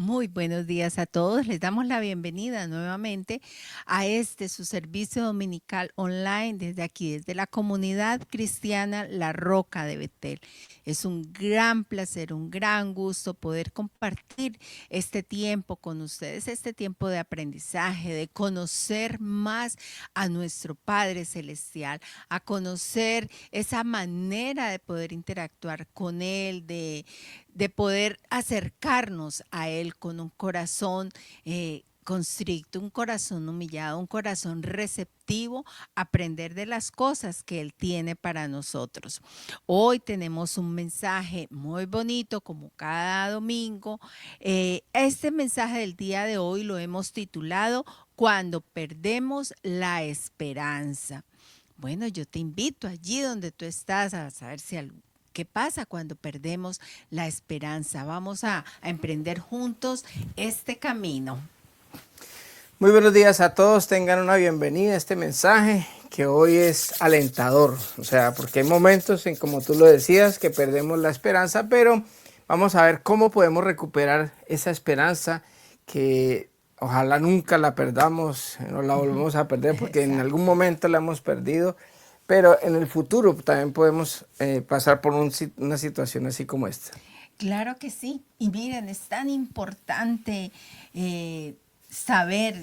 Muy buenos días a todos. Les damos la bienvenida nuevamente a su servicio dominical online desde aquí, desde la comunidad cristiana La Roca de Betel. Es un gran placer, un gran gusto poder compartir este tiempo con ustedes, este tiempo de aprendizaje, de conocer más a nuestro Padre Celestial, a conocer esa manera de poder interactuar con Él, de poder acercarnos a Él con un corazón constricto, un corazón humillado, un corazón receptivo, aprender de las cosas que Él tiene para nosotros. Hoy tenemos un mensaje muy bonito, como cada domingo. Este mensaje del día de hoy lo hemos titulado Cuando perdemos la esperanza. Bueno, yo te invito allí donde tú estás a saber si qué pasa cuando perdemos la esperanza. Vamos a emprender juntos este camino. Muy buenos días a todos, tengan una bienvenida a este mensaje que hoy es alentador, o sea, porque hay momentos en, como tú lo decías, que perdemos la esperanza, pero vamos a ver cómo podemos recuperar esa esperanza que ojalá nunca la perdamos, no la volvemos a perder porque en algún momento la hemos perdido, pero en el futuro también podemos pasar por una situación así como esta. Claro que sí. Y miren, es tan importante saber,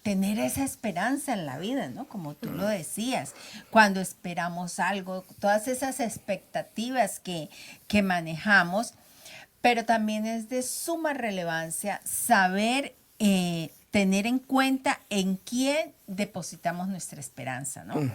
tener esa esperanza en la vida, ¿no? Como tú lo decías, cuando esperamos algo, todas esas expectativas que manejamos, pero también es de suma relevancia saber tener en cuenta en quién depositamos nuestra esperanza, ¿no?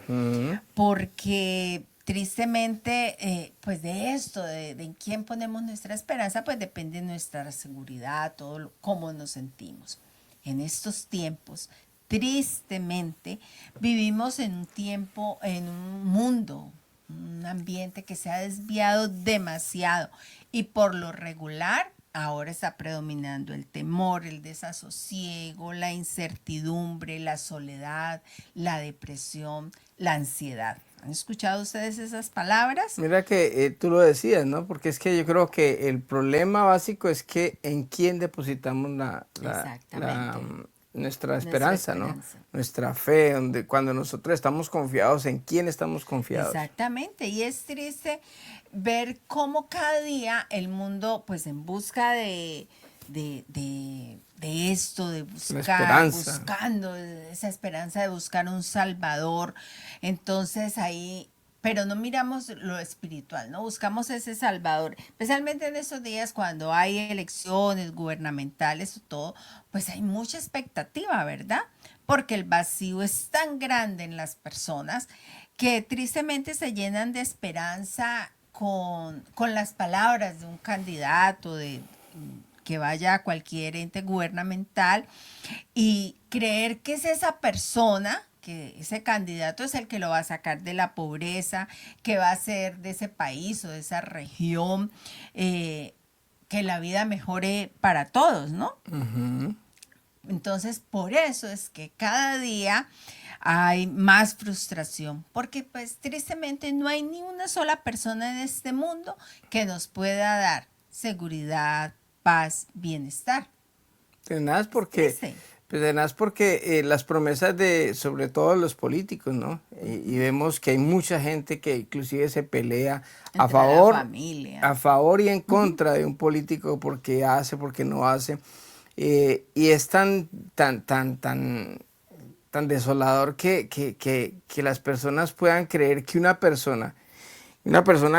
Porque tristemente, pues de esto, de en quién ponemos nuestra esperanza, pues depende de nuestra seguridad, cómo nos sentimos. En estos tiempos, tristemente, vivimos en un tiempo, en un mundo, un ambiente que se ha desviado demasiado y por lo regular ahora está predominando el temor, el desasosiego, la incertidumbre, la soledad, la depresión, la ansiedad. ¿Han escuchado ustedes esas palabras? Mira que tú lo decías, ¿no? Porque es que yo creo que el problema básico es que en quién depositamos Exactamente. nuestra Nuestra esperanza, ¿no? esperanza. Nuestra fe, cuando nosotros estamos confiados, ¿en quién estamos confiados? Exactamente, y es triste ver cómo cada día el mundo, pues en busca de esto, de La buscar, esperanza. buscando esa esperanza de buscar un salvador, entonces ahí, pero no miramos lo espiritual, ¿no? Buscamos ese salvador, especialmente en estos días cuando hay elecciones gubernamentales o todo, pues hay mucha expectativa, ¿verdad? Porque el vacío es tan grande en las personas que tristemente se llenan de esperanza con las palabras de un candidato, que vaya a cualquier ente gubernamental y creer que es esa persona, que ese candidato es el que lo va a sacar de la pobreza, que va a hacer de ese país o de esa región que la vida mejore para todos, ¿no? Entonces, por eso es que cada día hay más frustración, porque pues tristemente no hay ni una sola persona en este mundo que nos pueda dar seguridad, paz, bienestar. Tenaz Es porque, triste. pues tenaz porque las promesas de, sobre todo los políticos, ¿no? Y vemos que hay mucha gente que inclusive se pelea Entre la familia. a favor y en contra de un político porque hace, porque no hace. Y es tan desolador que las personas puedan creer que una persona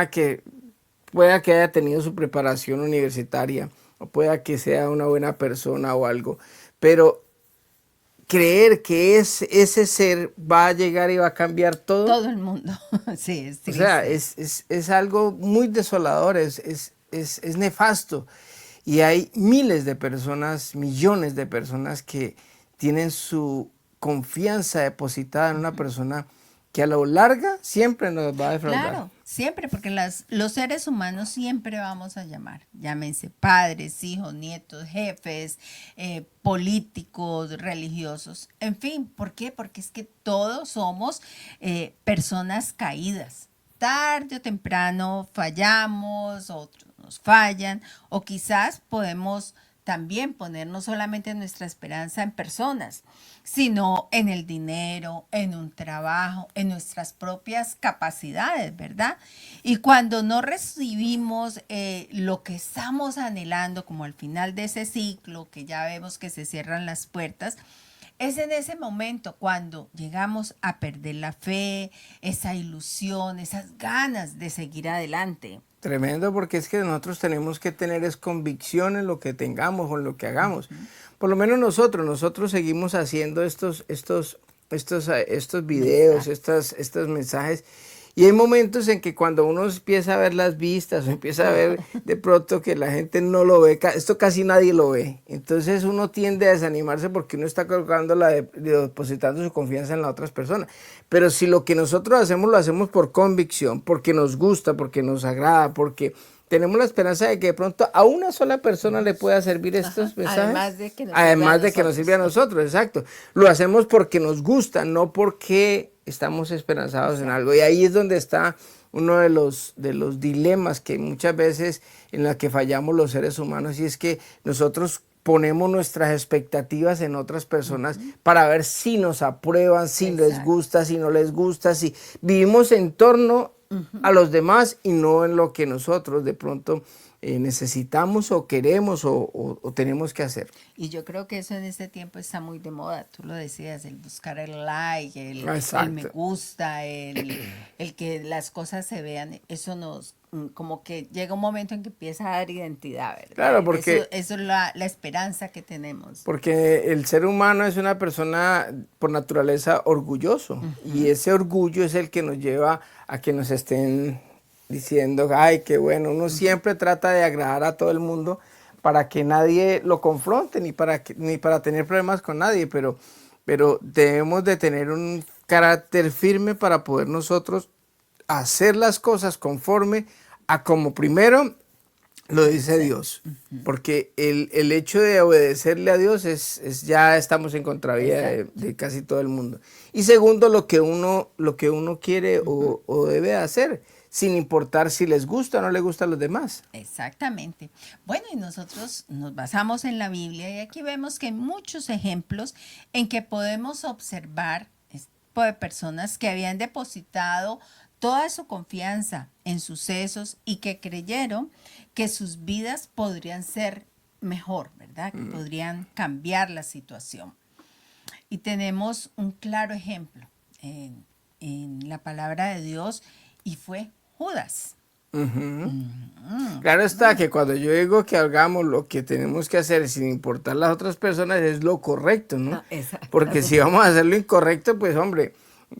que pueda que haya tenido su preparación universitaria o pueda que sea una buena persona o algo, pero creer que ese ser va a llegar y va a cambiar todo, Todo el mundo. Sí, es o sea, triste. es algo muy desolador, es nefasto. Y hay miles de personas, millones de personas que tienen su confianza depositada en una persona que a lo larga siempre nos va a defraudar. Claro, siempre, porque los seres humanos siempre vamos a llamar, llámense padres, hijos, nietos, jefes, políticos, religiosos, en fin, ¿por qué? Porque es que todos somos personas caídas. Tarde o temprano fallamos, otros nos fallan, o quizás podemos también poner no solamente nuestra esperanza en personas, sino en el dinero, en un trabajo, en nuestras propias capacidades, ¿verdad? Y cuando no recibimos lo que estamos anhelando, como al final de ese ciclo, que ya vemos que se cierran las puertas, es en ese momento cuando llegamos a perder la fe, esa ilusión, esas ganas de seguir adelante. Tremendo, porque es que nosotros tenemos que tener es convicción en lo que tengamos o en lo que hagamos. Por lo menos nosotros seguimos haciendo estos videos, estos mensajes. Y hay momentos en que cuando uno empieza a ver las vistas o empieza a ver de pronto que la gente no lo ve, esto casi nadie lo ve. Entonces uno tiende a desanimarse porque uno está colocando depositando su confianza en las otras personas. Pero si lo que nosotros hacemos lo hacemos por convicción, porque nos gusta, porque nos agrada, porque tenemos la esperanza de que de pronto a una sola persona le pueda servir estos mensajes. Además de que nos sirve a nosotros, exacto. Lo hacemos porque nos gusta, no porque estamos esperanzados en algo. Y ahí es donde está uno de los dilemas que muchas veces en la que fallamos los seres humanos, y es que nosotros ponemos nuestras expectativas en otras personas para ver si nos aprueban, si les gusta, si no les gusta, si vivimos en torno a los demás y no en lo que nosotros de pronto necesitamos o queremos o tenemos que hacer. Y yo creo que eso en este tiempo está muy de moda, tú lo decías, el buscar el like, el me gusta, el que las cosas se vean, eso nos, como que llega un momento en que empieza a dar identidad, ¿verdad? Claro, porque eso es la esperanza que tenemos. Porque el ser humano es una persona por naturaleza orgulloso, y ese orgullo es el que nos lleva a que nos estén diciendo, ay, qué bueno, uno siempre trata de agradar a todo el mundo para que nadie lo confronte, ni para tener problemas con nadie, pero debemos de tener un carácter firme para poder nosotros hacer las cosas conforme a como primero lo dice Dios, porque el hecho de obedecerle a Dios es ya estamos en contravía de casi todo el mundo. Y segundo, lo que uno quiere o debe hacer, sin importar si les gusta o no les gusta a los demás. Exactamente. Bueno, y nosotros nos basamos en la Biblia y aquí vemos que hay muchos ejemplos en que podemos observar tipo de personas que habían depositado toda su confianza en sucesos y que creyeron que sus vidas podrían ser mejor, ¿verdad? Que podrían cambiar la situación. Y tenemos un claro ejemplo en la palabra de Dios y fue Judas. Claro está que cuando yo digo que hagamos lo que tenemos que hacer sin importar las otras personas es lo correcto, ¿no? Porque si vamos a hacer lo incorrecto, pues hombre,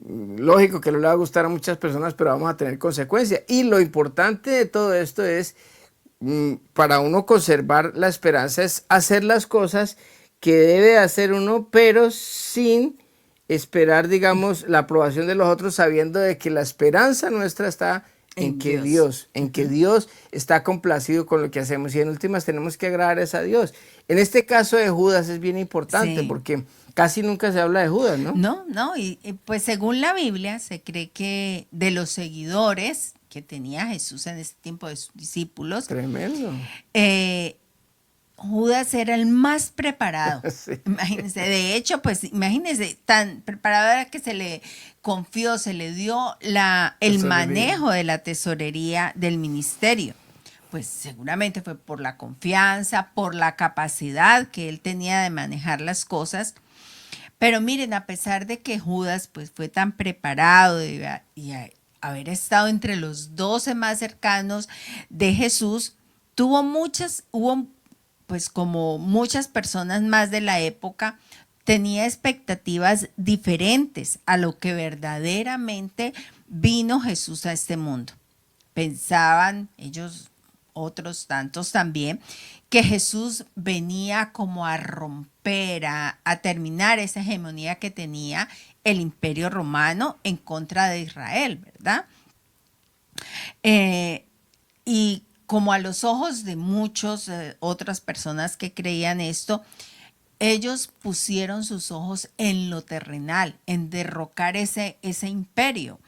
lógico que no le va a gustar a muchas personas, pero vamos a tener consecuencias. Y lo importante de todo esto es, para uno conservar la esperanza, es hacer las cosas que debe hacer uno, pero sin esperar, digamos, la aprobación de los otros, sabiendo de que la esperanza nuestra está en que Dios está complacido con lo que hacemos, y en últimas tenemos que agradar a Dios. En este caso de Judas es bien importante porque casi nunca se habla de Judas, ¿no? No, y pues según la Biblia se cree que de los seguidores que tenía Jesús en ese tiempo de sus discípulos, tremendo. Judas era el más preparado. Sí. Imagínense, de hecho, pues imagínense, tan preparado era que se le confió, se le dio el manejo de la tesorería del ministerio. Pues seguramente fue por la confianza, por la capacidad que él tenía de manejar las cosas. Pero miren, a pesar de que Judas pues fue tan preparado y haber estado entre los 12 más cercanos de Jesús, pues como muchas personas más de la época, tenía expectativas diferentes a lo que verdaderamente vino Jesús a este mundo. Pensaban ellos, otros tantos también, que Jesús venía como a romper, a terminar esa hegemonía que tenía el Imperio Romano en contra de Israel, ¿verdad? Y como a los ojos de muchas otras personas que creían esto, ellos pusieron sus ojos en lo terrenal, en derrocar ese imperio,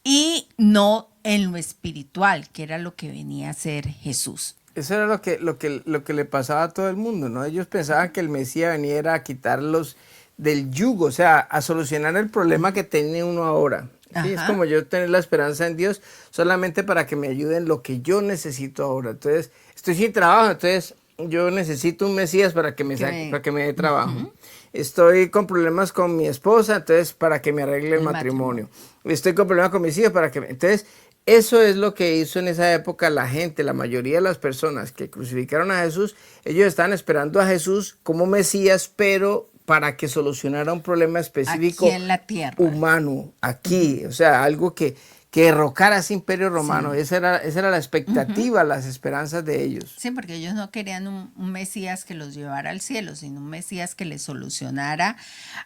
y no en lo espiritual, que era lo que venía a ser Jesús. Eso era lo que le pasaba a todo el mundo, ¿no? Ellos pensaban que el Mesías venía a quitarlos del yugo, o sea, a solucionar el problema que tiene uno ahora. Sí, es Ajá. como yo tener la esperanza en Dios solamente para que me ayude en lo que yo necesito ahora. Entonces, estoy sin trabajo, entonces yo necesito un Mesías para que me Que saque, para me, que me dé trabajo. ujú, Estoy con problemas con mi esposa, entonces para que me arregle el el matrimonio. matrimonio. Estoy con problemas con mis hijos para que entonces eso es lo que hizo en esa época la gente, la mayoría de las personas que crucificaron a Jesús, ellos estaban esperando a Jesús como Mesías, pero para que solucionara un problema Aquí específico en la tierra. humano Ujú, aquí, o sea, algo que derrocara ese imperio romano. sí. Esa era la Ujú. expectativa, las esperanzas de ellos. Sí, porque ellos no querían un Mesías que los llevara al cielo, sino un Mesías que les solucionara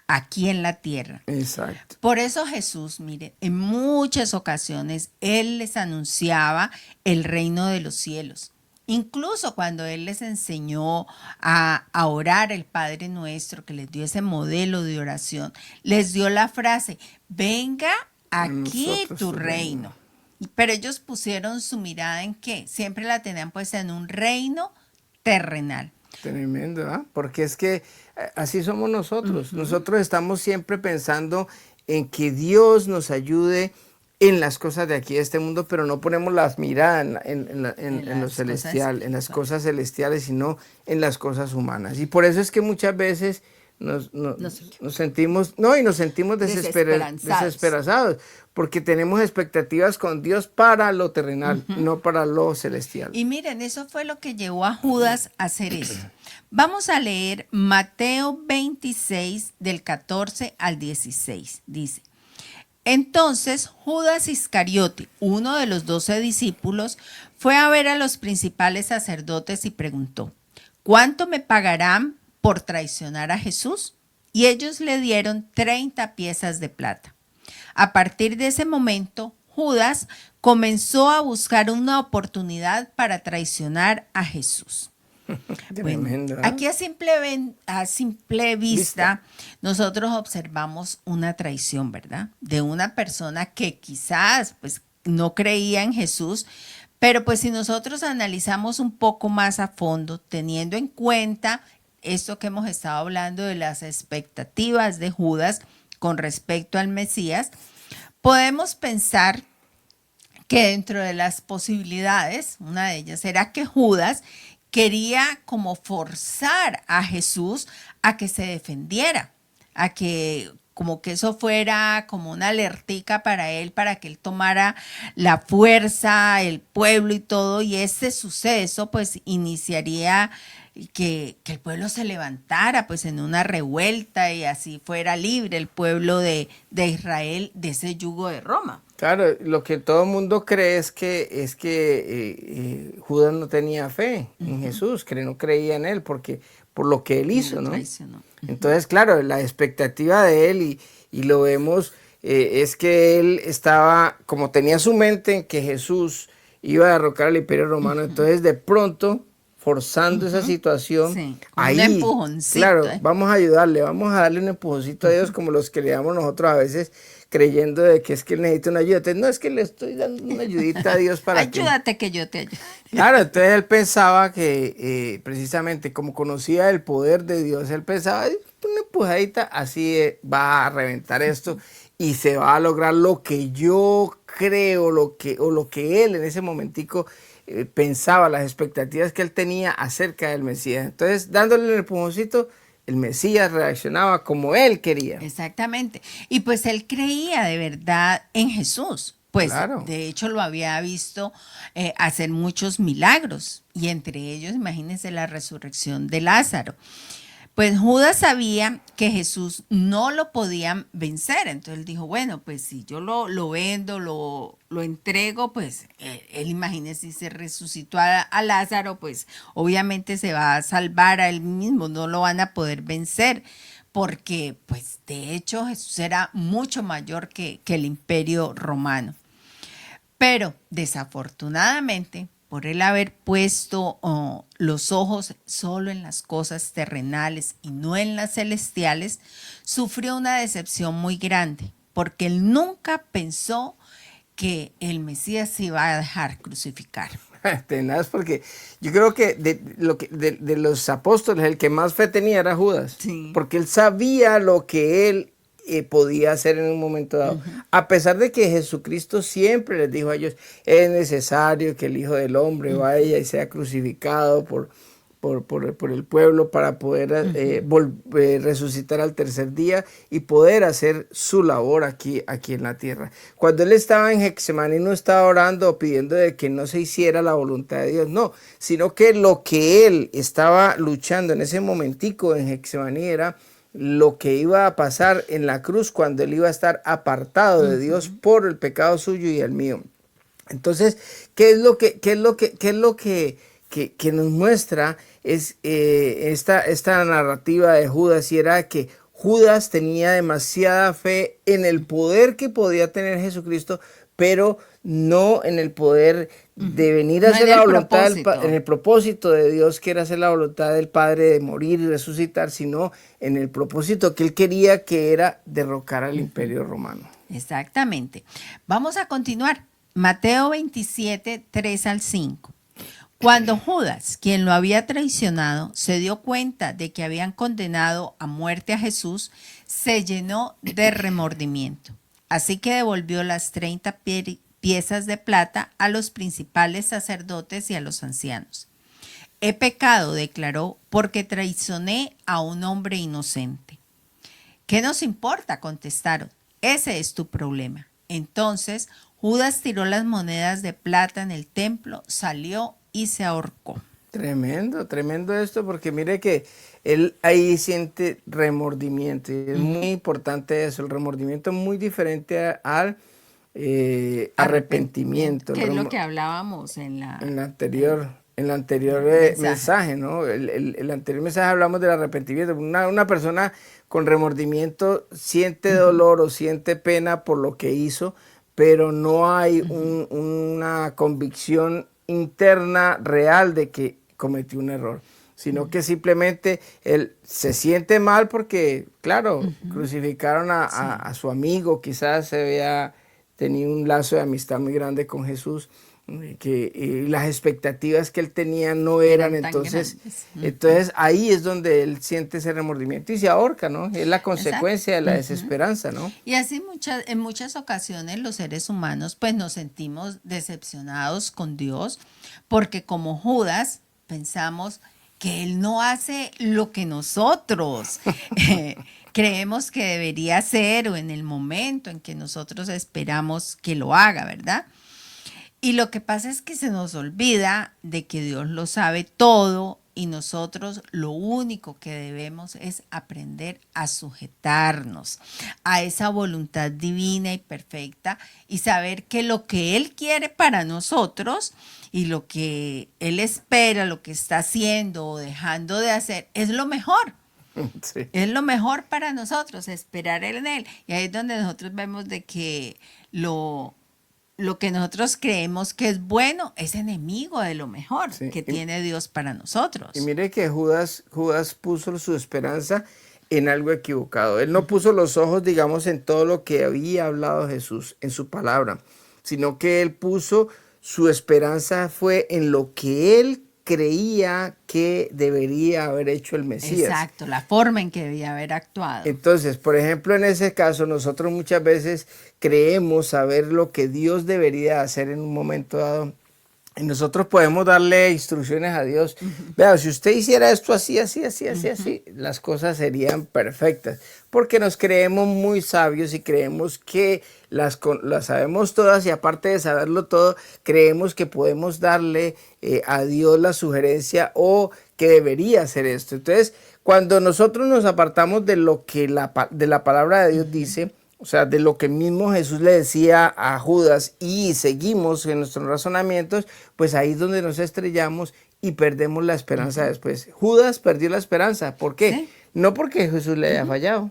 aquí en la tierra. Exacto. Por eso Jesús, mire, en muchas ocasiones Él les anunciaba el reino de los cielos. Incluso cuando Él les enseñó a orar el Padre Nuestro, que les dio ese modelo de oración, les dio la frase, venga A aquí nosotros tu tu reino. reino. Pero ellos pusieron su mirada en qué? Siempre la tenían puesta en un reino terrenal. Tremendo, ¿ah? Porque es que así somos nosotros. Ujú. Nosotros estamos siempre pensando en que Dios nos ayude en las cosas de aquí, de este mundo, pero no ponemos las miradas En en lo las cosas celestial, en las espirituales. cosas celestiales, sino en las cosas humanas. Y por eso es que muchas veces No sé qué. nos sentimos, no, y nos sentimos Desesperanzados. desesperados, porque tenemos expectativas con Dios para lo terrenal, Ujú. no para lo celestial. Y miren, eso fue lo que llevó a Judas a hacer esto. Vamos a leer Mateo 26 del 14 al 16. Dice, entonces Judas Iscariote, uno de los 12 discípulos, fue a ver a los principales sacerdotes y preguntó, ¿cuánto me pagarán por traicionar a Jesús? Y ellos le dieron 30 piezas de plata. A partir de ese momento, Judas comenzó a buscar una oportunidad para traicionar a Jesús. Bueno, Tremendo, ¿ah? aquí a simple Vista. vista nosotros observamos una traición, ¿verdad? De una persona que quizás pues no creía en Jesús, pero pues si nosotros analizamos un poco más a fondo, teniendo en cuenta esto que hemos estado hablando de las expectativas de Judas con respecto al Mesías, podemos pensar que dentro de las posibilidades, una de ellas era que Judas quería como forzar a Jesús a que se defendiera, a que como que eso fuera como una alertica para él, para que él tomara la fuerza, el pueblo y todo, y ese suceso pues iniciaría que el pueblo se levantara pues en una revuelta y así fuera libre el pueblo de Israel de ese yugo de Roma. Claro, lo que todo el mundo cree es que Judas no tenía fe en Ujú. Jesús, que no creía en él porque por lo que él Y lo hizo, ¿no? traicionó. Ujú. Entonces, claro, la expectativa de él y lo vemos es que él estaba, como tenía su mente en que Jesús iba a derrocar al Imperio Romano, Ujú. entonces de pronto, forzando esa Ujú. situación, Sí, como un ahí, empujoncito, claro, ¿eh? vamos a ayudarle, vamos a darle un empujoncito a Dios como los que le damos nosotros a veces creyendo de que es que él necesita una ayuda. Entonces, no es que le estoy dando una ayudita a Dios para que... Ayúdate que yo te ayude. Claro, entonces él pensaba que precisamente como conocía el poder de Dios, él pensaba, "Ay, una empujadita, así va a reventar esto y se va a lograr lo que yo creo, o lo que él en ese momentico pensaba, las expectativas que él tenía acerca del Mesías. Entonces, dándole el empujoncito, el Mesías reaccionaba como él quería. Exactamente. Y pues él creía de verdad en Jesús. Pues Claro. de hecho lo había visto hacer muchos milagros y entre ellos, imagínense la resurrección de Lázaro. Pues Judas sabía que Jesús no lo podían vencer, entonces él dijo, bueno, pues si yo lo vendo, lo entrego, pues él imagínese si se resucitó a Lázaro, pues obviamente se va a salvar a él mismo, no lo van a poder vencer, porque pues de hecho Jesús era mucho mayor que el imperio romano. Pero desafortunadamente, por él haber puesto los ojos solo en las cosas terrenales y no en las celestiales, sufrió una decepción muy grande, porque él nunca pensó que el Mesías se iba a dejar crucificar. Tenaz, porque yo creo que de los apóstoles el que más fe tenía era Judas, Sí. porque él sabía lo que él podía hacer en un momento dado, a pesar de que Jesucristo siempre les dijo a ellos, es necesario que el Hijo del Hombre vaya y sea crucificado por el pueblo para poder resucitar al tercer día y poder hacer su labor aquí en la tierra. Cuando él estaba en Getsemaní no estaba orando o pidiendo de que no se hiciera la voluntad de Dios, no, sino que lo que él estaba luchando en ese momentico en Getsemaní era lo que iba a pasar en la cruz cuando él iba a estar apartado de Dios por el pecado suyo y el mío. Entonces, ¿qué es lo que nos muestra es esta narrativa de Judas? Y era que Judas tenía demasiada fe en el poder que podía tener Jesucristo, pero no en el poder de venir a hacer la voluntad en el propósito de Dios, que era hacer la voluntad del Padre de morir y resucitar, sino en el propósito que él quería, que era derrocar al imperio romano. Exactamente. Vamos a continuar. Mateo 27, 3 al 5. Cuando Judas, quien lo había traicionado, se dio cuenta de que habían condenado a muerte a Jesús, se llenó de remordimiento. Así que devolvió las 30 piezas de plata a los principales sacerdotes y a los ancianos. He pecado, declaró, porque traicioné a un hombre inocente. ¿Qué nos importa?, contestaron. Ese es tu problema. Entonces Judas tiró las monedas de plata en el templo, salió y se ahorcó. Tremendo, tremendo esto, porque mire que él ahí siente remordimiento. Y es muy importante eso. El remordimiento es muy diferente al arrepentimiento. Que es lo que hablábamos en la anterior mensaje, ¿no? El anterior mensaje hablamos del arrepentimiento. Una persona con remordimiento siente dolor o siente pena por lo que hizo, pero no hay una convicción interna real de que cometió un error, sino que simplemente él se siente mal porque, claro, crucificaron a su amigo, quizás se había tenido un lazo de amistad muy grande con Jesús, que las expectativas que él tenía no eran entonces ahí es donde él siente ese remordimiento y se ahorca, ¿no? Es la consecuencia de la desesperanza, ¿no? Y así en muchas ocasiones los seres humanos pues nos sentimos decepcionados con Dios porque como Judas pensamos que él no hace lo que nosotros creemos que debería hacer o en el momento en que nosotros esperamos que lo haga, ¿verdad? Y lo que pasa es que se nos olvida de que Dios lo sabe todo y nosotros lo único que debemos es aprender a sujetarnos a esa voluntad divina y perfecta y saber que lo que Él quiere para nosotros y lo que Él espera, lo que está haciendo o dejando de hacer es lo mejor. Sí. Es lo mejor para nosotros, esperar en Él. Y ahí es donde nosotros vemos de que lo que nosotros creemos que es bueno es enemigo de lo mejor que tiene Dios para nosotros. Y mire que Judas puso su esperanza en algo equivocado. Él no puso los ojos, digamos, en todo lo que había hablado Jesús, en su palabra, sino que él puso su esperanza fue en lo que él creía que debería haber hecho el Mesías. Exacto, la forma en que debía haber actuado. Entonces, por ejemplo, en ese caso, nosotros muchas veces creemos saber lo que Dios debería hacer en un momento dado. Y nosotros podemos darle instrucciones a Dios. Vea, si usted hiciera esto así, las cosas serían perfectas. Porque nos creemos muy sabios y creemos que las sabemos todas y aparte de saberlo todo, creemos que podemos darle a Dios la sugerencia o que debería hacer esto. Entonces, cuando nosotros nos apartamos de lo que de la palabra de Dios dice, o sea, de lo que mismo Jesús le decía a Judas y seguimos en nuestros razonamientos, pues ahí es donde nos estrellamos y perdemos la esperanza después. Judas perdió la esperanza. ¿Por qué? ¿Sí? No porque Jesús le haya fallado,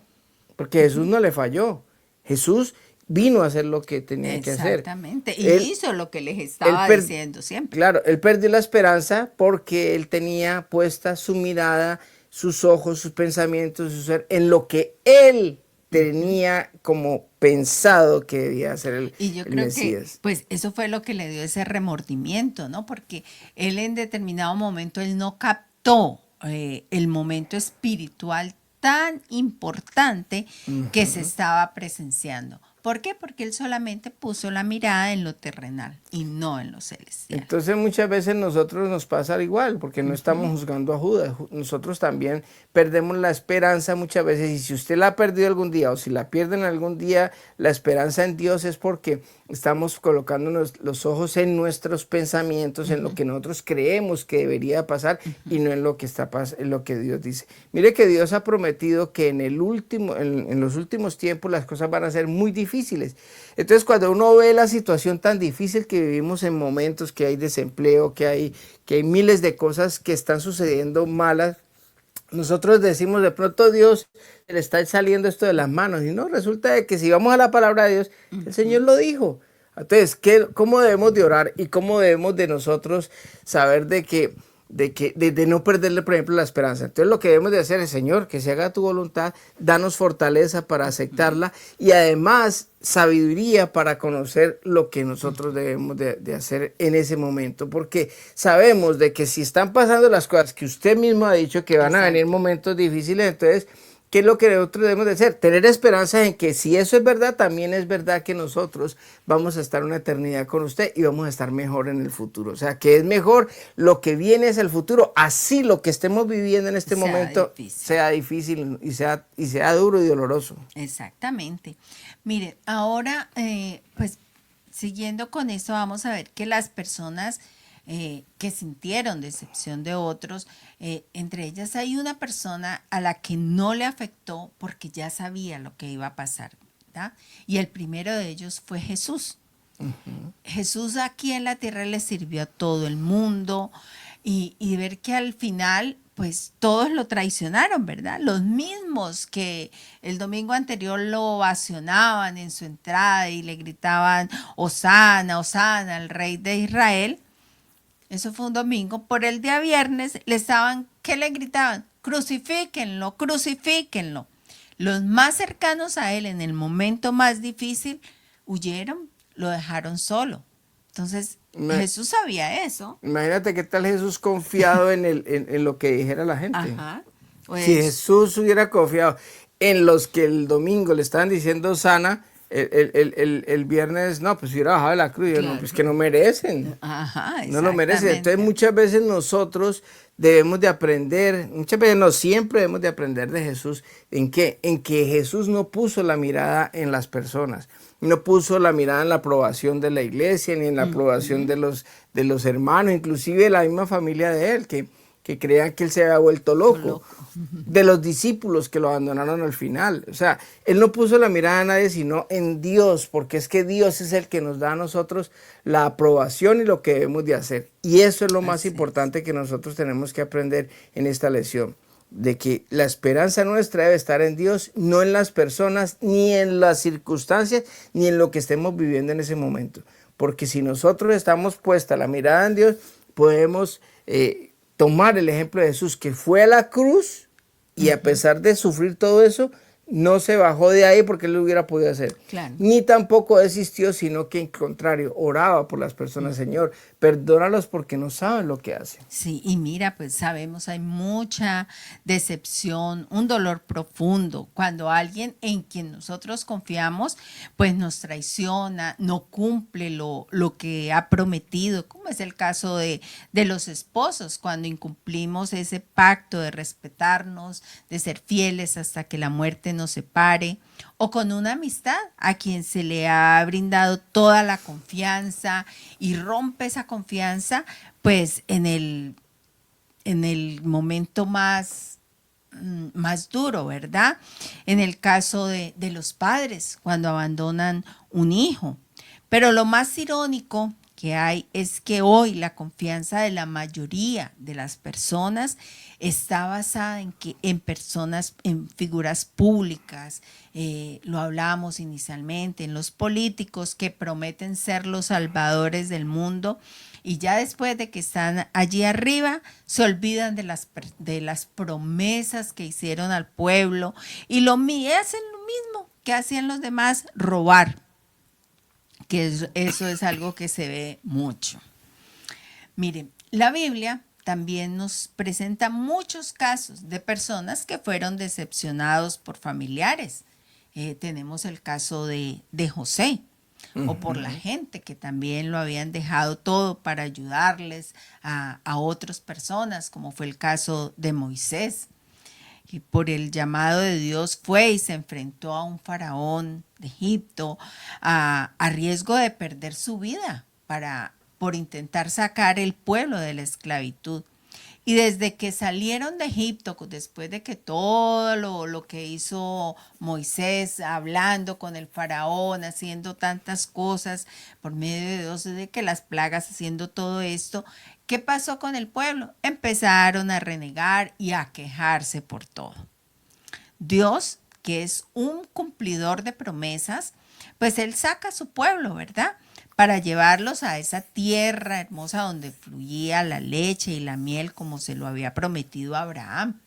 porque Jesús no le falló. Jesús vino a hacer lo que tenía que hacer. Exactamente, y él hizo lo que les estaba diciendo siempre. Claro, él perdió la esperanza porque él tenía puesta su mirada, sus ojos, sus pensamientos, su ser, en lo que él tenía como pensado que debía ser Y yo el creo que, Mesías. pues, eso fue lo que le dio ese remordimiento, ¿no? Porque él en determinado momento, él no captó el momento espiritual tan importante que se Ujú. estaba presenciando. ¿Por qué? Porque él solamente puso la mirada en lo terrenal y no en lo celestial. Entonces muchas veces nosotros nos pasa igual, porque no estamos juzgando a Judas. Nosotros también perdemos la esperanza muchas veces, y si usted la ha perdido algún día o si la pierden algún día, la esperanza en Dios es porque estamos colocándonos los ojos en nuestros pensamientos, en lo que nosotros creemos que debería pasar y no en lo que está en lo que Dios dice. Mire que Dios ha prometido que en los últimos tiempos las cosas van a ser muy difíciles. Entonces, cuando uno ve la situación tan difícil que vivimos en momentos que hay desempleo, que hay miles de cosas que están sucediendo malas, nosotros decimos de pronto Dios le está saliendo esto de las manos, y no, resulta de que si vamos a la palabra de Dios, el Señor lo dijo. Entonces, ¿cómo debemos de orar y cómo debemos de nosotros saber de no perderle, por ejemplo, la esperanza? Entonces, lo que debemos de hacer es, Señor, que se haga tu voluntad, danos fortaleza para aceptarla y además sabiduría para conocer lo que nosotros debemos de hacer en ese momento, porque sabemos de que si están pasando las cosas que usted mismo ha dicho que van a venir Exacto. momentos difíciles, entonces, ¿qué es lo que nosotros debemos de hacer? Tener esperanza en que si eso es verdad, también es verdad que nosotros vamos a estar una eternidad con usted y vamos a estar mejor en el futuro. O sea, que es mejor lo que viene es el futuro. Así lo que estemos viviendo en este Sea momento difícil. sea difícil y sea duro y doloroso. Exactamente. Miren, ahora, pues siguiendo con eso, vamos a ver que las personas que sintieron decepción de otros, entre ellas hay una persona a la que no le afectó porque ya sabía lo que iba a pasar, ¿verdad? Y el primero de ellos fue Jesús. Jesús aquí en la tierra le sirvió a todo el mundo y ver que al final pues todos lo traicionaron, ¿verdad? Los mismos que el domingo anterior lo ovacionaban en su entrada y le gritaban, Hosana, Hosana, el rey de Israel. Eso fue un domingo. Por el día viernes le estaban, ¿qué le gritaban? Crucifíquenlo, crucifíquenlo. Los más cercanos a él en el momento más difícil huyeron, lo dejaron solo. Entonces, Jesús sabía eso. Imagínate qué tal Jesús confiado en lo que dijera la gente. Ajá. Si Pues, Jesús hubiera confiado en los que el domingo le estaban diciendo sana, el viernes, no, pues hubiera bajado de la cruz. Yo, no, claro. pues que no merecen. Ajá, No lo merecen. Entonces exactamente. muchas veces nosotros debemos de aprender, muchas veces no, siempre debemos de aprender de Jesús. ¿En qué? En que Jesús no puso la mirada en las personas, no puso la mirada en la aprobación de la iglesia, ni en la aprobación de los hermanos, inclusive de la misma familia de él, que creían que él se había vuelto loco, Loco. de los discípulos que lo abandonaron al final. O sea, él no puso la mirada en nadie, sino en Dios, porque es que Dios es el que nos da a nosotros la aprobación y lo que debemos de hacer. Y eso es lo más Así es. importante que nosotros tenemos que aprender en esta lección, de que la esperanza nuestra debe estar en Dios, no en las personas, ni en las circunstancias, ni en lo que estemos viviendo en ese momento. Porque si nosotros estamos puesta la mirada en Dios, podemos tomar el ejemplo de Jesús, que fue a la cruz y a pesar de sufrir todo eso, no se bajó de ahí porque él lo hubiera podido hacer. Claro. Ni tampoco desistió, sino que en contrario, oraba por las personas. Señor, perdónalos porque no saben lo que hacen. Sí, y mira, pues sabemos, hay mucha decepción, un dolor profundo cuando alguien en quien nosotros confiamos, pues nos traiciona, no cumple lo que ha prometido, como es el caso de los esposos, cuando incumplimos ese pacto de respetarnos, de ser fieles hasta que la muerte nos separe, o con una amistad a quien se le ha brindado toda la confianza y rompe esa confianza, pues en el momento más duro, ¿verdad? En el caso de los padres, cuando abandonan un hijo. Pero lo más irónico que hay es que hoy la confianza de la mayoría de las personas está basada en personas, en figuras públicas, lo hablábamos inicialmente, en los políticos que prometen ser los salvadores del mundo y ya después de que están allí arriba se olvidan de las promesas que hicieron al pueblo y hacen lo mismo que hacían los demás, robar, que eso es algo que se ve mucho. Miren, la Biblia también nos presenta muchos casos de personas que fueron decepcionados por familiares. Tenemos el caso de José, o por la gente que también lo habían dejado todo para ayudarles a otras personas, como fue el caso de Moisés. Y por el llamado de Dios fue y se enfrentó a un faraón de Egipto a riesgo de perder su vida por intentar sacar el pueblo de la esclavitud. Y desde que salieron de Egipto, después de que todo lo que hizo Moisés, hablando con el faraón, haciendo tantas cosas por medio de Dios, de que las plagas, haciendo todo esto, ¿qué pasó con el pueblo? Empezaron a renegar y a quejarse por todo. Dios, que es un cumplidor de promesas, pues Él saca a su pueblo, ¿verdad?, para llevarlos a esa tierra hermosa donde fluía la leche y la miel como se lo había prometido a Abraham.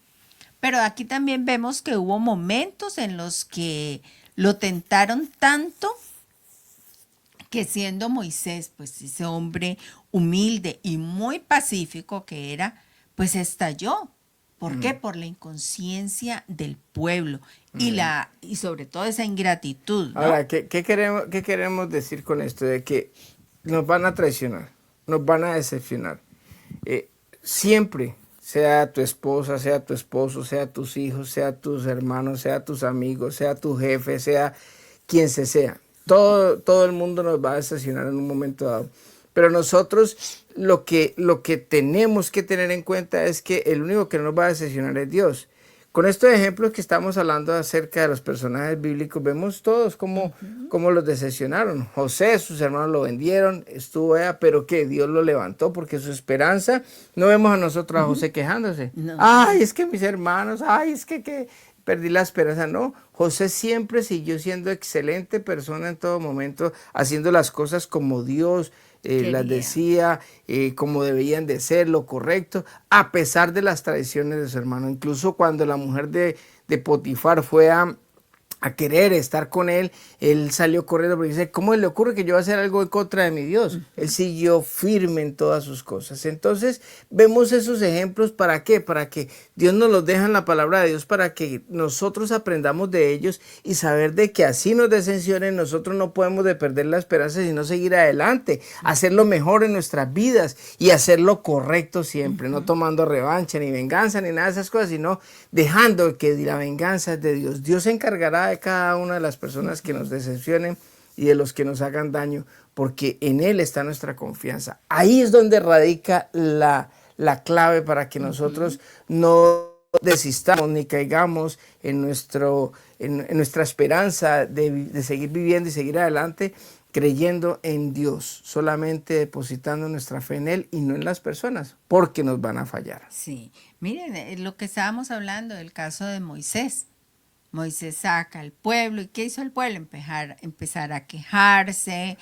Pero aquí también vemos que hubo momentos en los que lo tentaron tanto que, siendo Moisés, pues ese hombre humilde y muy pacífico que era, pues estalló. ¿Por qué? Por la inconsciencia del pueblo y sobre todo esa ingratitud, ¿no? Ahora, ¿qué queremos decir con esto? De que nos van a traicionar, nos van a decepcionar. Siempre, sea tu esposa, sea tu esposo, sea tus hijos, sea tus hermanos, sea tus amigos, sea tu jefe, sea quien se sea. Todo el mundo nos va a decepcionar en un momento dado. Pero nosotros lo que tenemos que tener en cuenta es que el único que nos va a decepcionar es Dios. Con estos ejemplos que estamos hablando acerca de los personajes bíblicos, vemos todos cómo los decepcionaron. José, sus hermanos lo vendieron, estuvo allá, pero que Dios lo levantó, porque su esperanza, no vemos a nosotros a José quejándose. No. Ay, es que mis hermanos, ay, es que perdí la esperanza. No, José siempre siguió siendo excelente persona en todo momento, haciendo las cosas como Dios las decía, como debían de ser, lo correcto, a pesar de las traiciones de su hermano. Incluso cuando la mujer de Potifar fue a querer estar con él salió corriendo porque dice, ¿cómo le ocurre que yo voy a hacer algo en contra de mi Dios? Él siguió firme en todas sus cosas. Entonces vemos esos ejemplos. ¿Para qué? Para que Dios nos los deja en la palabra de Dios, para que nosotros aprendamos de ellos y saber de que así nos decepcionen, nosotros no podemos de perder la esperanza, sino seguir adelante, hacer lo mejor en nuestras vidas y hacer lo correcto siempre, no tomando revancha ni venganza ni nada de esas cosas, sino dejando que la venganza es de Dios. Dios se encargará de cada una de las personas que nos decepcionen y de los que nos hagan daño, porque en Él está nuestra confianza. Ahí es donde radica la clave para que nosotros no desistamos ni caigamos en nuestra esperanza de seguir viviendo y seguir adelante, creyendo en Dios, solamente depositando nuestra fe en Él y no en las personas, porque nos van a fallar. Sí, miren, lo que estábamos hablando del caso de Moisés. Moisés saca al pueblo. ¿Y qué hizo el pueblo? Empezar a quejarse.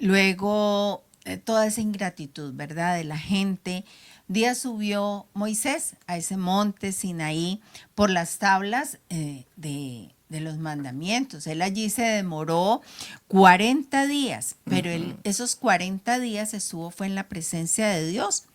Luego, toda esa ingratitud, ¿verdad?, de la gente. Un día subió Moisés a ese monte Sinaí por las tablas de los mandamientos. Él allí se demoró 40 días, pero esos 40 días fue en la presencia de Dios.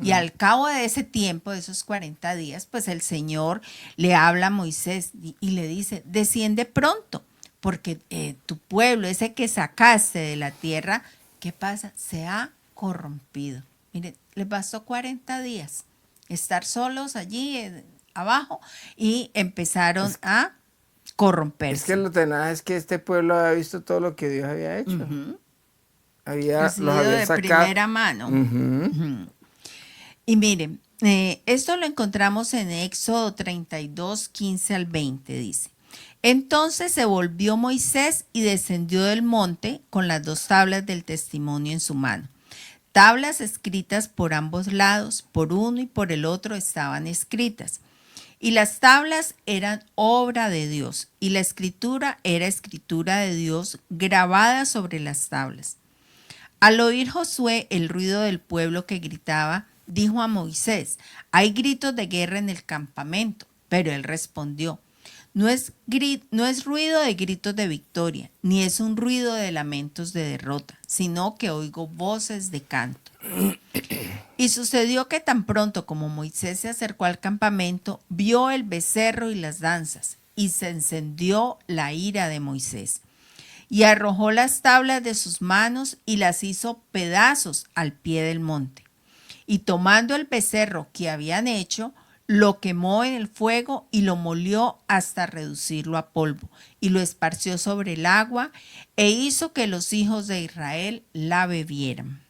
Y al cabo de ese tiempo, de esos 40 días, pues el Señor le habla a Moisés y le dice, desciende pronto, porque tu pueblo, ese que sacaste de la tierra, ¿qué pasa? Se ha corrompido. Miren, les bastó 40 días estar solos allí abajo y empezaron a corromperse. Es que lo tenaz es que este pueblo había visto todo lo que Dios había hecho. Los había de sacado primera mano. Y miren, esto lo encontramos en Éxodo 32, 15 al 20, dice. Entonces se volvió Moisés y descendió del monte con las 2 tablas del testimonio en su mano. Tablas escritas por ambos lados, por uno y por el otro estaban escritas. Y las tablas eran obra de Dios, y la escritura era escritura de Dios grabada sobre las tablas. Al oír Josué el ruido del pueblo que gritaba, dijo a Moisés, hay gritos de guerra en el campamento. Pero él respondió, No es ruido de gritos de victoria, ni es un ruido de lamentos de derrota, sino que oigo voces de canto. Y sucedió que tan pronto como Moisés se acercó al campamento, vio el becerro y las danzas, y se encendió la ira de Moisés. Y arrojó las tablas de sus manos y las hizo pedazos al pie del monte. Y tomando el becerro que habían hecho, lo quemó en el fuego y lo molió hasta reducirlo a polvo, y lo esparció sobre el agua, e hizo que los hijos de Israel la bebieran.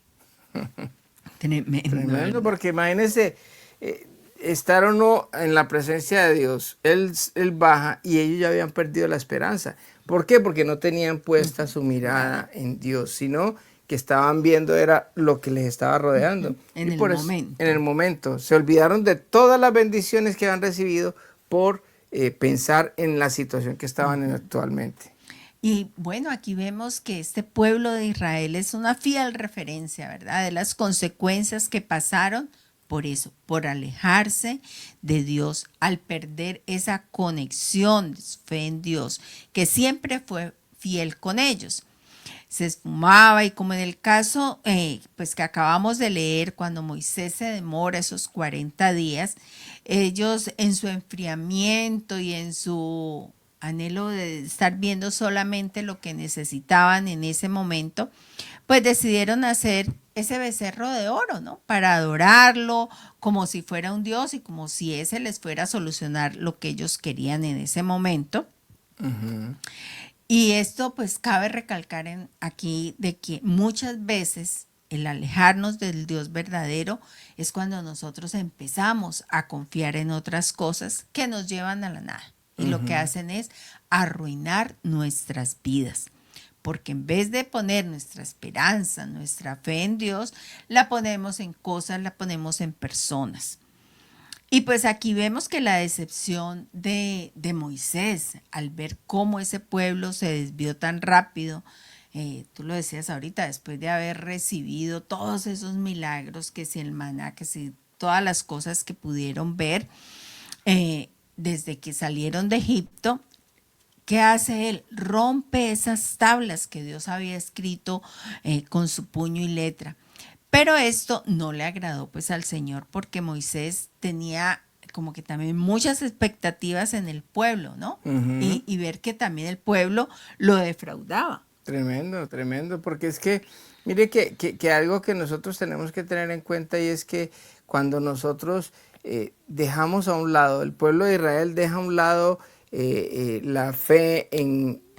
Tremendo, Tremendo, ¿verdad? porque imagínense, estar o no en la presencia de Dios, él baja y ellos ya habían perdido la esperanza. ¿Por qué? Porque no tenían puesta su mirada en Dios, sino que estaban viendo era lo que les estaba rodeando. En Y el por eso, momento. en el momento, se olvidaron de todas las bendiciones que habían recibido por pensar en la situación que estaban en actualmente. Y bueno, aquí vemos que este pueblo de Israel es una fiel referencia, ¿verdad? De las consecuencias que pasaron por eso, por alejarse de Dios, al perder esa conexión de su fe en Dios, que siempre fue fiel con ellos. Se esfumaba, y como en el caso pues que acabamos de leer, cuando Moisés se demora esos 40 días, ellos en su enfriamiento y en su anhelo de estar viendo solamente lo que necesitaban en ese momento, pues decidieron hacer ese becerro de oro, ¿no? Para adorarlo como si fuera un dios y como si ese les fuera a solucionar lo que ellos querían en ese momento. Y esto pues cabe recalcar aquí de que muchas veces el alejarnos del Dios verdadero es cuando nosotros empezamos a confiar en otras cosas que nos llevan a la nada. Y lo que hacen es arruinar nuestras vidas. Porque en vez de poner nuestra esperanza, nuestra fe en Dios, la ponemos en cosas, la ponemos en personas. Y pues aquí vemos que la decepción de Moisés al ver cómo ese pueblo se desvió tan rápido, tú lo decías ahorita, después de haber recibido todos esos milagros, que si el maná, que si todas las cosas que pudieron ver desde que salieron de Egipto, ¿qué hace él? Rompe esas tablas que Dios había escrito con su puño y letra. Pero esto no le agradó pues al Señor, porque Moisés tenía como que también muchas expectativas en el pueblo, ¿no? Y ver que también el pueblo lo defraudaba. Tremendo, tremendo, porque es que, mire que algo que nosotros tenemos que tener en cuenta, y es que cuando nosotros dejamos a un lado, el pueblo de Israel deja a un lado la fe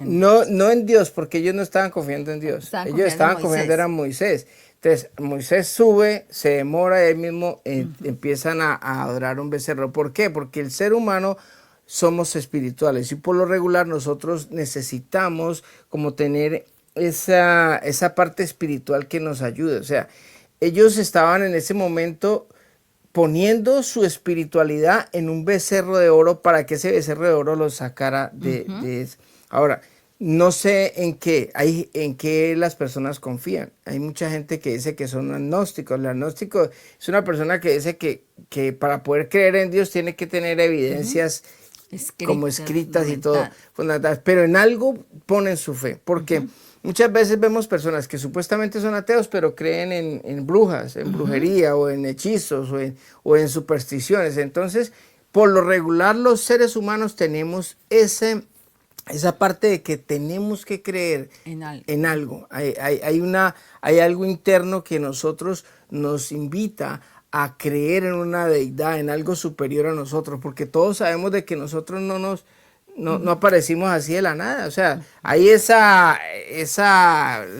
no en Dios, porque ellos no estaban confiando en Dios, ellos estaban confiando en Moisés. Entonces Moisés sube, se demora y ahí mismo empiezan a adorar un becerro. ¿Por qué? Porque el ser humano somos espirituales y por lo regular nosotros necesitamos como tener esa parte espiritual que nos ayude. O sea, ellos estaban en ese momento poniendo su espiritualidad en un becerro de oro para que ese becerro de oro los sacara de eso. Ahora, no sé en qué las personas confían. Hay mucha gente que dice que son agnósticos. El agnóstico es una persona que dice que para poder creer en Dios tiene que tener evidencias como escritas y todo, fundamentales, pero en algo ponen su fe, porque muchas veces vemos personas que supuestamente son ateos, pero creen en brujas, en brujería o en hechizos o en supersticiones. Entonces, por lo regular, los seres humanos tenemos esa parte de que tenemos que creer en algo. Hay algo interno que nosotros nos invita a creer en una deidad, en algo superior a nosotros, porque todos sabemos de que nosotros no aparecimos así de la nada. O sea, hay esa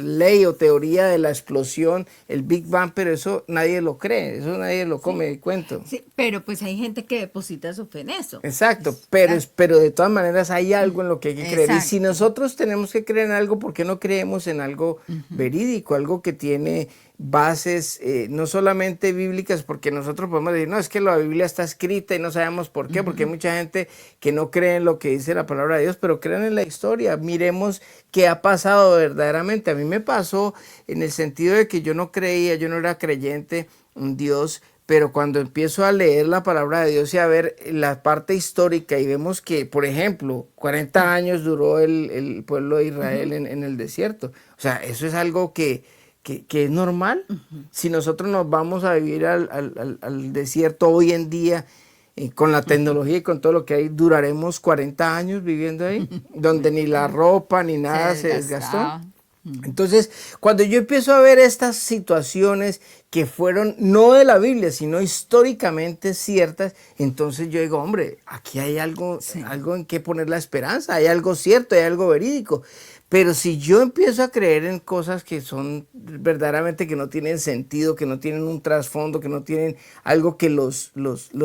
ley o teoría de la explosión, el Big Bang, pero eso nadie lo cree, eso nadie lo come de cuento. Sí, pero pues hay gente que deposita su fe en eso. Exacto, pero de todas maneras hay algo en lo que hay que creer. Y si nosotros tenemos que creer en algo, ¿por qué no creemos en algo verídico, algo que tiene bases no solamente bíblicas? Porque nosotros podemos decir, no, es que la Biblia está escrita y no sabemos por qué, porque hay mucha gente que no cree en lo que dice la palabra de Dios, pero creen en la historia. Miremos qué ha pasado verdaderamente. A mí me pasó en el sentido de que yo no creía, yo no era creyente en Dios, pero cuando empiezo a leer la palabra de Dios y a ver la parte histórica y vemos que, por ejemplo, 40 años duró el pueblo de Israel en el desierto. O sea, eso es algo que es normal. Si nosotros nos vamos a vivir al desierto hoy en día, con la tecnología y con todo lo que hay, duraremos 40 años viviendo ahí, donde ni la ropa ni nada se desgastó. Entonces, cuando yo empiezo a ver estas situaciones que fueron no de la Biblia, sino históricamente ciertas, entonces yo digo, hombre, aquí hay algo, algo en que poner la esperanza, hay algo cierto, hay algo verídico. Pero si yo empiezo a creer en cosas que son verdaderamente que no tienen sentido, que no tienen un trasfondo, que no tienen algo que los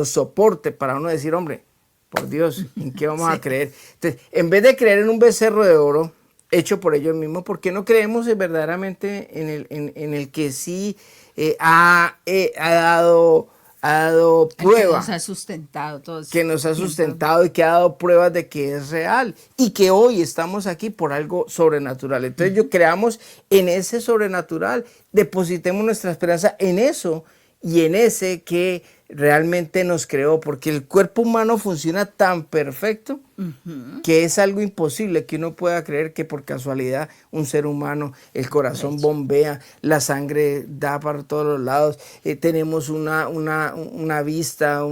soporte para uno decir, hombre, por Dios, ¿en qué vamos a creer? Entonces, en vez de creer en un becerro de oro, hecho por ellos mismos, ¿por qué no creemos verdaderamente en el que sí ha dado prueba? Que nos ha sustentado todos. Que nos ha sustentado y que ha dado pruebas de que es real y que hoy estamos aquí por algo sobrenatural. Entonces yo creamos en ese sobrenatural, depositemos nuestra esperanza en eso y en ese que realmente nos creó, porque el cuerpo humano funciona tan perfecto que es algo imposible que uno pueda creer que por casualidad un ser humano, el corazón bombea, la sangre da para todos los lados, tenemos una vista,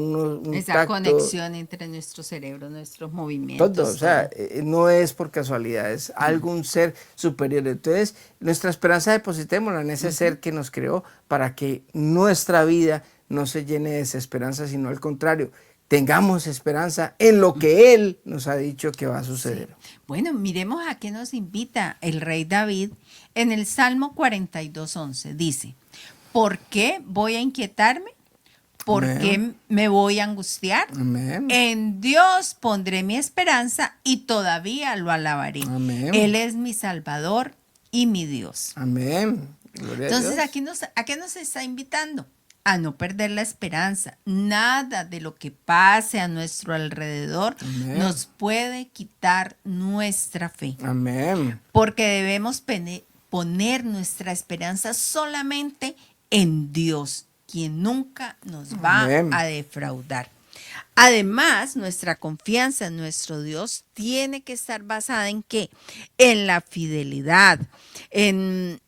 esa tacto, conexión entre nuestro cerebro, nuestros movimientos. Todo, o sea, no es por casualidad, es algún ser superior. Entonces, nuestra esperanza depositémosla en ese ser que nos creó para que nuestra vida no se llene de desesperanza, sino al contrario, tengamos esperanza en lo que Él nos ha dicho que va a suceder. Bueno, miremos a qué nos invita el rey David en el Salmo 42:11. Dice, ¿por qué voy a inquietarme? ¿Por qué me voy a angustiar? Amén. En Dios pondré mi esperanza y todavía lo alabaré. Amén. Él es mi Salvador y mi Dios. Amén. Gloria Entonces, a Dios. ¿a qué nos está invitando? A no perder la esperanza. Nada de lo que pase a nuestro alrededor nos puede quitar nuestra fe. Amén. Porque debemos poner nuestra esperanza solamente en Dios, quien nunca nos va a defraudar. Además, nuestra confianza en nuestro Dios tiene que estar basada ¿en qué? En la fidelidad, en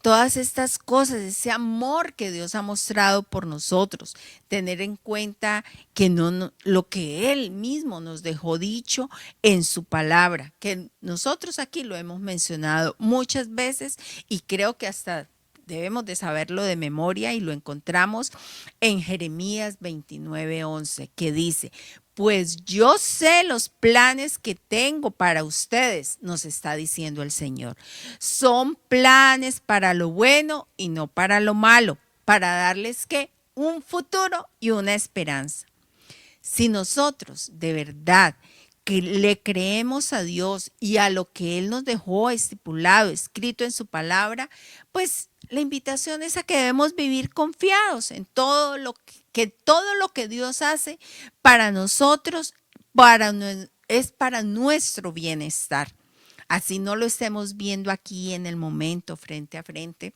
todas estas cosas, ese amor que Dios ha mostrado por nosotros, tener en cuenta que lo que Él mismo nos dejó dicho en su palabra, que nosotros aquí lo hemos mencionado muchas veces y creo que hasta debemos de saberlo de memoria y lo encontramos en Jeremías 29:11, que dice, pues yo sé los planes que tengo para ustedes, nos está diciendo el Señor. Son planes para lo bueno y no para lo malo, para darles ¿qué? Un futuro y una esperanza. Si nosotros de verdad que le creemos a Dios y a lo que Él nos dejó estipulado, escrito en su palabra, pues la invitación es a que debemos vivir confiados en todo lo que Dios hace para nosotros, es para nuestro bienestar. Así no lo estemos viendo aquí en el momento, frente a frente.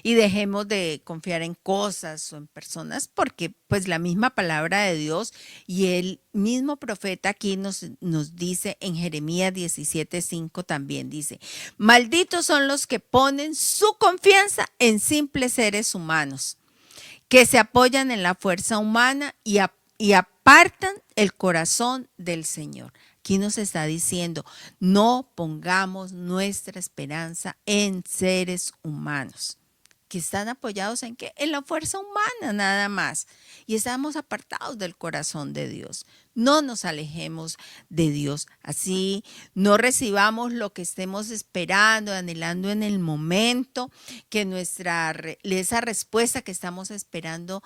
Y dejemos de confiar en cosas o en personas porque pues la misma palabra de Dios y el mismo profeta aquí nos dice en Jeremías 17:5 también dice, malditos son los que ponen su confianza en simples seres humanos, que se apoyan en la fuerza humana y apartan el corazón del Señor. Aquí nos está diciendo, no pongamos nuestra esperanza en seres humanos que están apoyados en ¿qué? En la fuerza humana nada más. Y estamos apartados del corazón de Dios. No nos alejemos de Dios. Así no recibamos lo que estemos esperando, anhelando en el momento, que esa respuesta que estamos esperando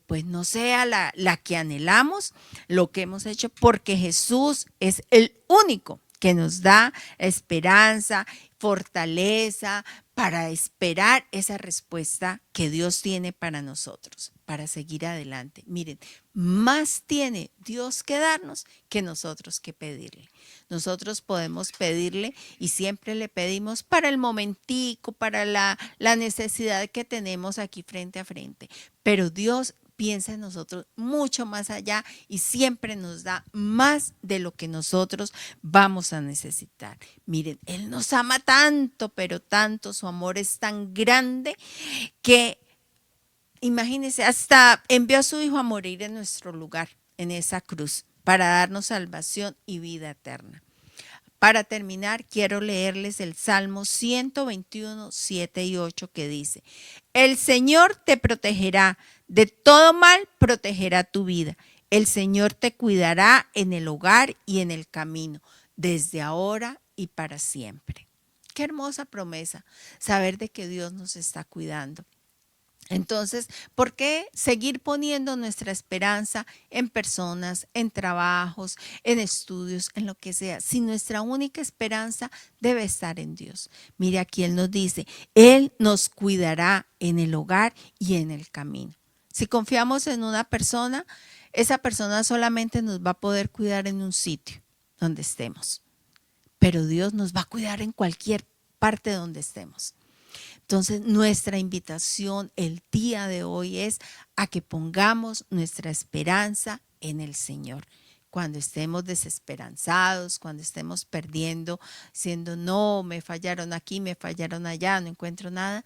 pues no sea la que anhelamos, lo que hemos hecho, porque Jesús es el único que nos da esperanza, fortaleza para esperar esa respuesta que Dios tiene para nosotros, para seguir adelante. Miren, más tiene Dios que darnos que nosotros que pedirle. Nosotros podemos pedirle y siempre le pedimos para el momentico, para la necesidad que tenemos aquí frente a frente. Pero Dios piensa en nosotros mucho más allá y siempre nos da más de lo que nosotros vamos a necesitar. Miren, Él nos ama tanto, pero tanto, su amor es tan grande que, imagínense, hasta envió a su Hijo a morir en nuestro lugar, en esa cruz, para darnos salvación y vida eterna. Para terminar, quiero leerles el Salmo 121, 7 y 8 que dice: el Señor te protegerá, de todo mal protegerá tu vida. El Señor te cuidará en el hogar y en el camino, desde ahora y para siempre. Qué hermosa promesa, saber de que Dios nos está cuidando. Entonces, ¿por qué seguir poniendo nuestra esperanza en personas, en trabajos, en estudios, en lo que sea, si nuestra única esperanza debe estar en Dios? Mire, aquí Él nos dice, Él nos cuidará en el hogar y en el camino. Si confiamos en una persona, esa persona solamente nos va a poder cuidar en un sitio donde estemos, pero Dios nos va a cuidar en cualquier parte donde estemos. Entonces, nuestra invitación el día de hoy es a que pongamos nuestra esperanza en el Señor. Cuando estemos desesperanzados, cuando estemos perdiendo, diciendo, no, me fallaron aquí, me fallaron allá, no encuentro nada,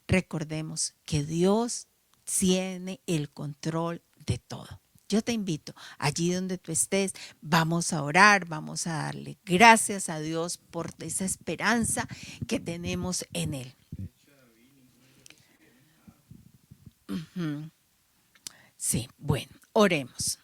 recordemos que Dios tiene el control de todo. Yo te invito, allí donde tú estés, vamos a orar, vamos a darle gracias a Dios por esa esperanza que tenemos en Él. Sí, bueno, oremos.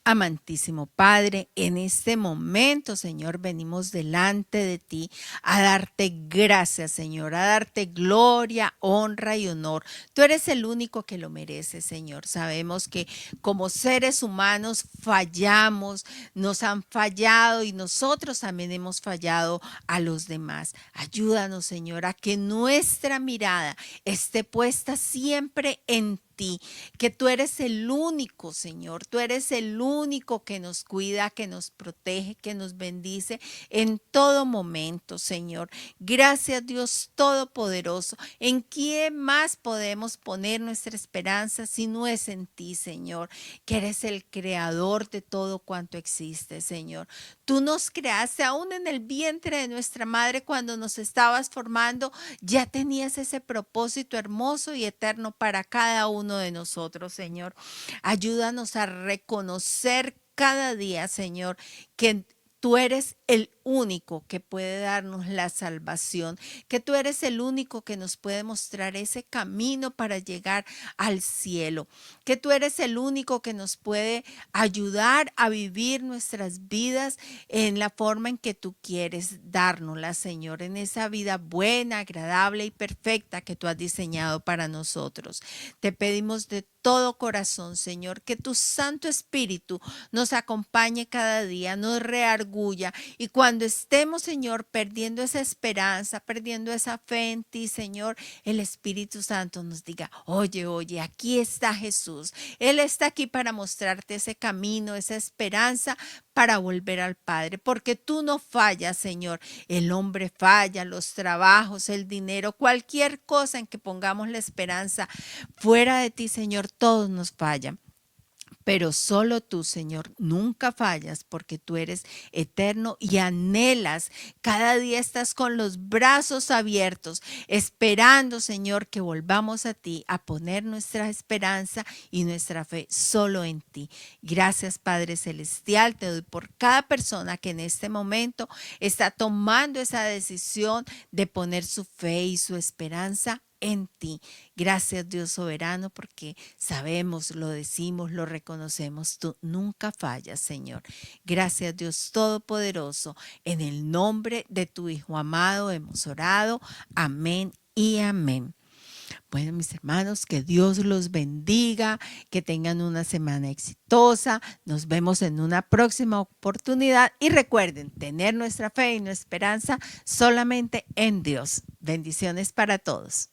Amantísimo Padre, en este momento, Señor, venimos delante de ti a darte gracias, Señor, a darte gloria, honra y honor. Tú eres el único que lo merece, Señor. Sabemos que como seres humanos fallamos, nos han fallado y nosotros también hemos fallado a los demás. Ayúdanos, Señor, a que nuestra mirada esté puesta siempre en ti, que tú eres el único, Señor, tú eres el único que nos cuida, que nos protege, que nos bendice en todo momento, Señor. Gracias, Dios Todopoderoso. ¿En quién más podemos poner nuestra esperanza si no es en ti, Señor? Que eres el creador de todo cuanto existe, Señor. Tú nos creaste aún en el vientre de nuestra madre cuando nos estabas formando, ya tenías ese propósito hermoso y eterno para cada uno de nosotros, Señor. Ayúdanos a reconocer cada día, Señor, que tú eres el único que puede darnos la salvación, que tú eres el único que nos puede mostrar ese camino para llegar al cielo, que tú eres el único que nos puede ayudar a vivir nuestras vidas en la forma en que tú quieres dárnosla, Señor, en esa vida buena, agradable y perfecta que tú has diseñado para nosotros. Te pedimos de todo corazón, Señor, que tu Santo Espíritu nos acompañe cada día, nos reargulla y cuando estemos, Señor, perdiendo esa esperanza, perdiendo esa fe en ti, Señor, el Espíritu Santo nos diga, oye, aquí está Jesús. Él está aquí para mostrarte ese camino, esa esperanza para volver al Padre, porque tú no fallas, Señor. El hombre falla, los trabajos, el dinero, cualquier cosa en que pongamos la esperanza fuera de ti, Señor, todos nos fallan. Pero solo tú, Señor, nunca fallas porque tú eres eterno y anhelas. Cada día estás con los brazos abiertos, esperando, Señor, que volvamos a ti a poner nuestra esperanza y nuestra fe solo en ti. Gracias, Padre Celestial, te doy por cada persona que en este momento está tomando esa decisión de poner su fe y su esperanza en ti. Gracias, Dios soberano, porque sabemos, lo decimos, lo reconocemos. Tú nunca fallas, Señor. Gracias, Dios Todopoderoso. En el nombre de tu Hijo amado hemos orado. Amén y amén. Bueno, mis hermanos, que Dios los bendiga, que tengan una semana exitosa. Nos vemos en una próxima oportunidad y recuerden tener nuestra fe y nuestra esperanza solamente en Dios. Bendiciones para todos.